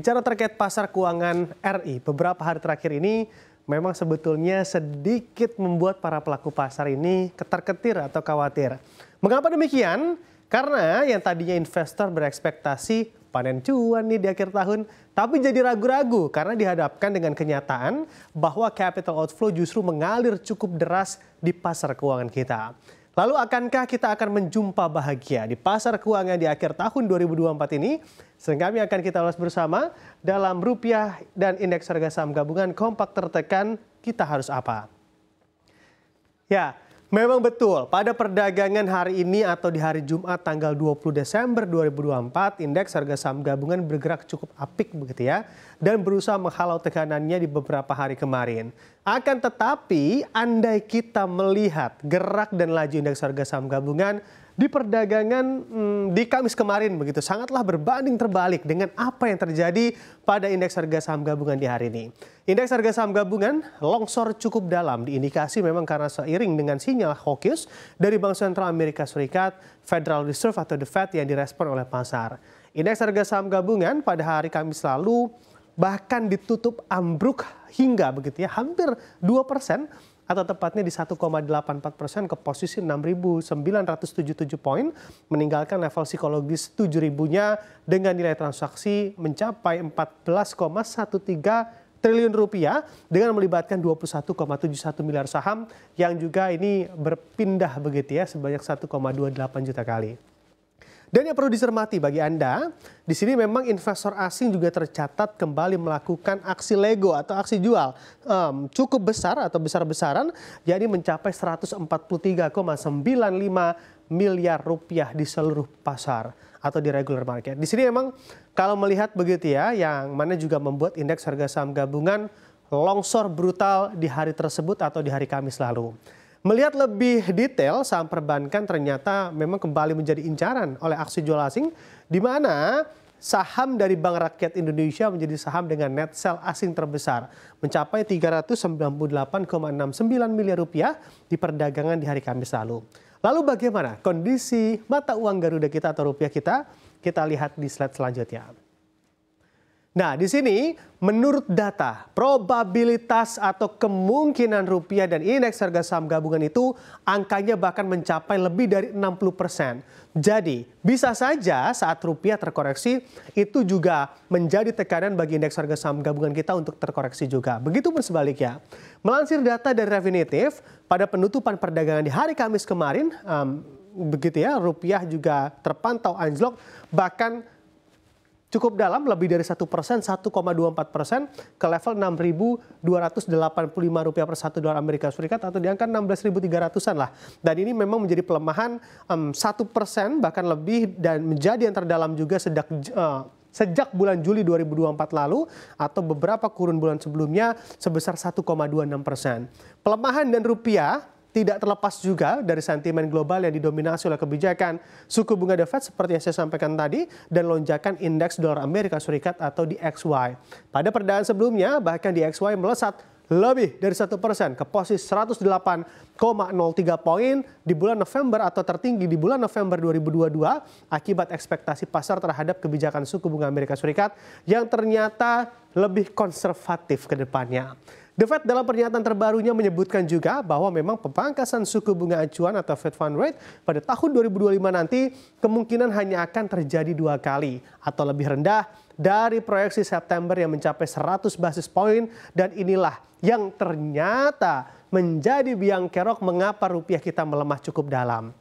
bicara terkait pasar keuangan RI, beberapa hari terakhir ini memang sebetulnya sedikit membuat para pelaku pasar ini ketar-ketir atau khawatir. Mengapa demikian? Karena yang tadinya investor berekspektasi panen cuan nih di akhir tahun, tapi jadi ragu-ragu karena dihadapkan dengan kenyataan bahwa capital outflow justru mengalir cukup deras di pasar keuangan kita. Lalu akankah kita akan menjumpa bahagia di pasar keuangan di akhir tahun 2024 ini? Kami akan kita ulas bersama dalam rupiah dan indeks harga saham gabungan kompak tertekan, kita harus apa? Ya, memang betul pada perdagangan hari ini atau di hari Jumat tanggal 20 Desember 2024, indeks harga saham gabungan bergerak cukup apik begitu ya dan berusaha menghalau tekanannya di beberapa hari kemarin. Akan tetapi, andai kita melihat gerak dan laju indeks harga saham gabungan di perdagangan di Kamis kemarin begitu sangatlah berbanding terbalik dengan apa yang terjadi pada indeks harga saham gabungan di hari ini. Indeks harga saham gabungan longsor cukup dalam, diindikasi memang karena seiring dengan sinyal hawkish dari Bank Sentral Amerika Serikat, Federal Reserve atau The Fed yang direspon oleh pasar. Indeks harga saham gabungan pada hari Kamis lalu bahkan ditutup ambruk hingga begitu ya hampir 2%. Atau tepatnya di 1,84% ke posisi 6.977 poin, meninggalkan level psikologis 7.000-nya dengan nilai transaksi mencapai 14,13 triliun rupiah dengan melibatkan 21,71 miliar saham yang juga ini berpindah begitu ya sebanyak 1,28 juta kali. Dan yang perlu dicermati bagi Anda, di sini memang investor asing juga tercatat kembali melakukan aksi lego atau aksi jual cukup besar atau besar-besaran, yakni mencapai 143,95 miliar rupiah di seluruh pasar atau di regular market. Di sini memang kalau melihat begitu ya, yang mana juga membuat indeks harga saham gabungan longsor brutal di hari tersebut atau di hari Kamis lalu. Melihat lebih detail, saham perbankan ternyata memang kembali menjadi incaran oleh aksi jual asing, di mana saham dari Bank Rakyat Indonesia menjadi saham dengan net sell asing terbesar, mencapai 398,69 miliar rupiah di perdagangan di hari Kamis lalu. Lalu bagaimana kondisi mata uang Garuda kita atau rupiah kita? Kita lihat di slide selanjutnya. Nah, di sini menurut data, probabilitas atau kemungkinan rupiah dan indeks harga saham gabungan itu angkanya bahkan mencapai lebih dari 60%. Jadi, bisa saja saat rupiah terkoreksi itu juga menjadi tekanan bagi indeks harga saham gabungan kita untuk terkoreksi juga. Begitupun sebaliknya. Melansir data dari Refinitiv, pada penutupan perdagangan di hari Kamis kemarin, begitu ya, rupiah juga terpantau anjlok bahkan cukup dalam, lebih dari 1%, 1,24% ke level 6.285 rupiah per $1 Amerika Serikat atau di angka 16.300-an lah. Dan ini memang menjadi pelemahan 1% bahkan lebih dan menjadi yang terdalam juga sejak bulan Juli 2024 lalu atau beberapa kurun bulan sebelumnya sebesar 1,26%. Pelemahan dan rupiah tidak terlepas juga dari sentimen global yang didominasi oleh kebijakan suku bunga The Fed seperti yang saya sampaikan tadi dan lonjakan indeks dolar Amerika Serikat atau DXY. Pada perdagangan sebelumnya bahkan DXY melesat lebih dari 1% ke posisi 108,03 poin di bulan November atau tertinggi di bulan November 2022 akibat ekspektasi pasar terhadap kebijakan suku bunga Amerika Serikat yang ternyata lebih konservatif ke depannya. The Fed dalam pernyataan terbarunya menyebutkan juga bahwa memang pemangkasan suku bunga acuan atau Fed Fund Rate pada tahun 2025 nanti kemungkinan hanya akan terjadi 2 kali atau lebih rendah dari proyeksi September yang mencapai 100 basis poin, dan inilah yang ternyata menjadi biang kerok mengapa rupiah kita melemah cukup dalam.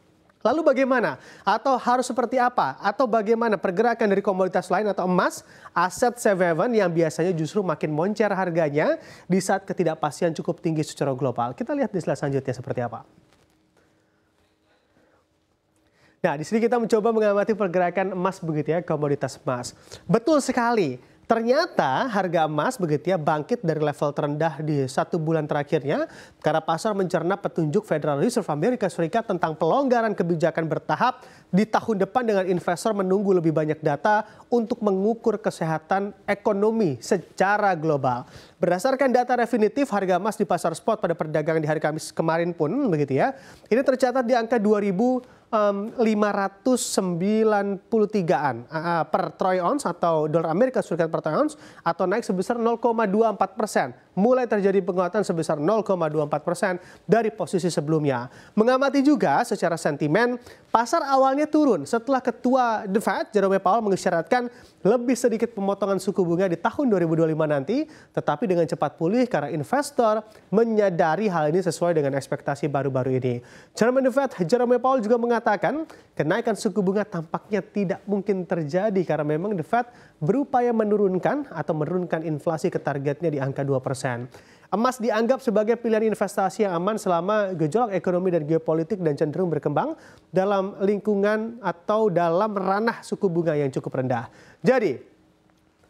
Lalu bagaimana? Atau harus seperti apa? Atau bagaimana pergerakan dari komoditas lain atau emas, aset safe haven yang biasanya justru makin moncer harganya di saat ketidakpastian cukup tinggi secara global? Kita lihat di slide selanjutnya seperti apa. Nah, di sini kita mencoba mengamati pergerakan emas begitu ya, komoditas emas. Betul sekali. Ternyata harga emas begitu ya bangkit dari level terendah di 1 bulan terakhirnya karena pasar mencerna petunjuk Federal Reserve Amerika Serikat tentang pelonggaran kebijakan bertahap di tahun depan dengan investor menunggu lebih banyak data untuk mengukur kesehatan ekonomi secara global. Berdasarkan data Refinitiv, harga emas di pasar spot pada perdagangan di hari Kamis kemarin pun begitu ya, ini tercatat di angka 2.000 593-an per troy ounce atau dolar Amerika Serikat per troy ounce, atau naik sebesar 0,24%. Mulai terjadi penguatan sebesar 0,24% dari posisi sebelumnya. Mengamati juga secara sentimen, pasar awalnya turun setelah Ketua The Fed, Jerome Powell, mengisyaratkan lebih sedikit pemotongan suku bunga di tahun 2025 nanti, tetapi dengan cepat pulih karena investor menyadari hal ini sesuai dengan ekspektasi baru-baru ini. Chairman The Fed, Jerome Powell, juga mengatakan kenaikan suku bunga tampaknya tidak mungkin terjadi karena memang The Fed berupaya menurunkan inflasi ke targetnya di angka 2%. Emas dianggap sebagai pilihan investasi yang aman selama gejolak ekonomi dan geopolitik dan cenderung berkembang dalam lingkungan atau dalam ranah suku bunga yang cukup rendah. Jadi,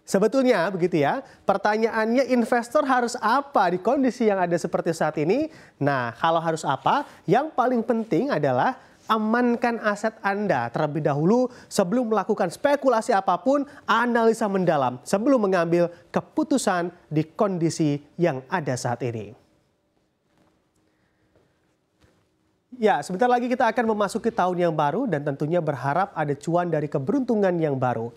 sebetulnya begitu ya, pertanyaannya investor harus apa di kondisi yang ada seperti saat ini? Nah, kalau harus apa, yang paling penting adalah amankan aset Anda terlebih dahulu sebelum melakukan spekulasi apapun, analisa mendalam sebelum mengambil keputusan di kondisi yang ada saat ini. Ya, sebentar lagi kita akan memasuki tahun yang baru dan tentunya berharap ada cuan dari keberuntungan yang baru.